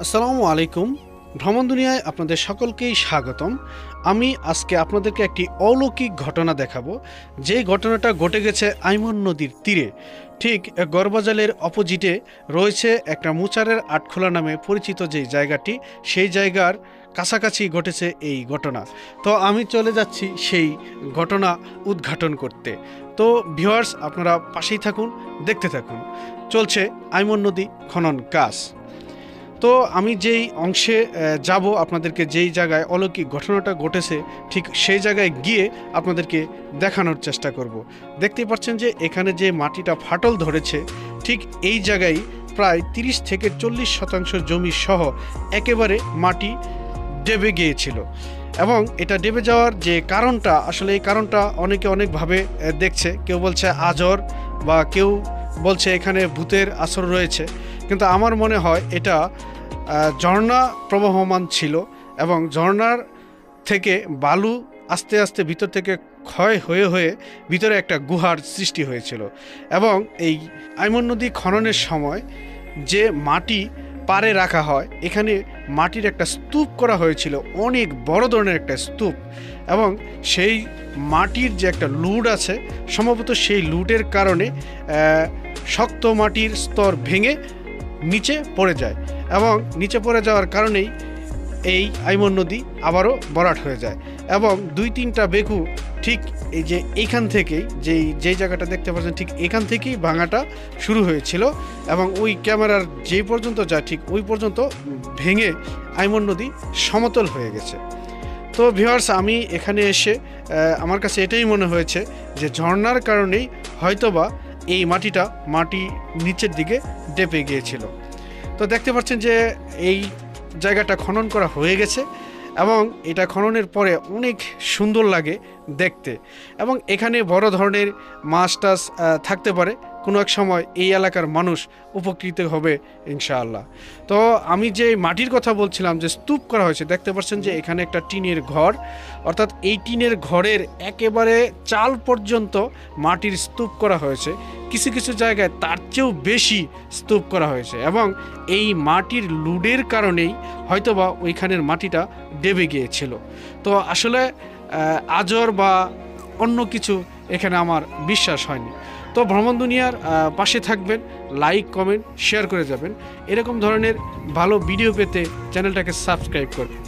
আসসালামু আলাইকুম। ভ্রমণ দুনিয়ায় আপনাদের সকলকেই স্বাগতম। আমি আজকে আপনাদেরকে একটি অলৌকিক ঘটনা দেখাবো, যে ঘটনাটা ঘটে গেছে আইমন নদীর তীরে। ঠিক গড়বাজালের অপোজিটে রয়েছে একটা মুচারের আটখোলা নামে পরিচিত যে জায়গাটি, সেই জায়গার কাছাকাছি ঘটেছে এই ঘটনা। তো আমি চলে যাচ্ছি সেই ঘটনা উদ্ঘাটন করতে। তো ভিউয়ার্স, আপনারা পাশেই থাকুন, দেখতে থাকুন। চলছে আইমন নদী খনন কাজ। তো আমি যেই অংশে যাব, আপনাদেরকে যেই জায়গায় অলৌকিক ঘটনাটা ঘটেছে ঠিক সেই জায়গায় গিয়ে আপনাদেরকে দেখানোর চেষ্টা করব। দেখতেই পাচ্ছেন যে এখানে যে মাটিটা ফাটল ধরেছে, ঠিক এই জায়গায় প্রায় 30 থেকে 40% জমি সহ একেবারে মাটি ডেবে গিয়েছিল। এবং এটা ডেবে যাওয়ার যে কারণটা, আসলে এই কারণটা অনেকে অনেকভাবে দেখছে। কেউ বলছে আজর, বা কেউ বলছে এখানে ভূতের আসর রয়েছে। কিন্তু আমার মনে হয় এটা ঝর্ণা প্রবহমান ছিল, এবং ঝর্ণার থেকে বালু আস্তে আস্তে ভিতর থেকে ক্ষয় হয়ে হয়ে ভিতরে একটা গুহার সৃষ্টি হয়েছিল। এবং এই আইমন নদী খননের সময় যে মাটি পাড়ে রাখা হয়, এখানে মাটির একটা স্তূপ করা হয়েছিল, অনেক বড় ধরনের একটা স্তূপ। এবং সেই মাটির যে একটা লুড আছে, সম্ভবত সেই লুডের কারণে শক্ত মাটির স্তর ভেঙে নিচে পড়ে যায়, এবং নিচে পড়ে যাওয়ার কারণেই এই আইমন নদী আবারও ভরাট হয়ে যায়। এবং 2-3টা বেকু ঠিক এই যে এইখান থেকেই, যেই জায়গাটা দেখতে পাচ্ছেন ঠিক এখান থেকেই ভাঙাটা শুরু হয়েছিল, এবং ওই ক্যামেরার যেই পর্যন্ত যায় ঠিক ওই পর্যন্ত ভেঙে আইমন নদী সমতল হয়ে গেছে। তো ভিউয়ার্স, আমি এখানে এসে আমার কাছে এটাই মনে হয়েছে যে ঝর্ণার কারণেই হয়তোবা এই মাটি নিচের দিকে ডেপে গিয়েছিল। তো দেখতে পাচ্ছেন যে এই জায়গাটা খনন করা হয়ে গেছে, এবং এটা খননের পরে অনেক সুন্দর লাগে দেখতে। এবং এখানে বড় ধরনের মাছ টাছ থাকতে পারে, কোনো এক সময় এই এলাকার মানুষ উপকৃত হবে ইনশাআল্লাহ। তো আমি যে মাটির কথা বলছিলাম, যে স্তূপ করা হয়েছে, দেখতে পাচ্ছেন যে এখানে একটা টিনের ঘর, অর্থাৎ এই টিনের ঘরের একেবারে চাল পর্যন্ত মাটির স্তূপ করা হয়েছে। কিছু কিছু জায়গায় তার চেয়েও বেশি স্তূপ করা হয়েছে, এবং এই মাটির লুডের কারণেই হয়তোবা ওইখানের মাটিটা ডেবে গিয়েছিল। তো আসলে আজর বা অন্য কিছু এখানে আমার বিশ্বাস হয়নি। তো ভ্রমণ দুনিয়ার পাশে থাকবেন, লাইক কমেন্ট শেয়ার করে যাবেন। এরকম ধরনের ভালো ভিডিও পেতে চ্যানেলটাকে সাবস্ক্রাইব করবেন।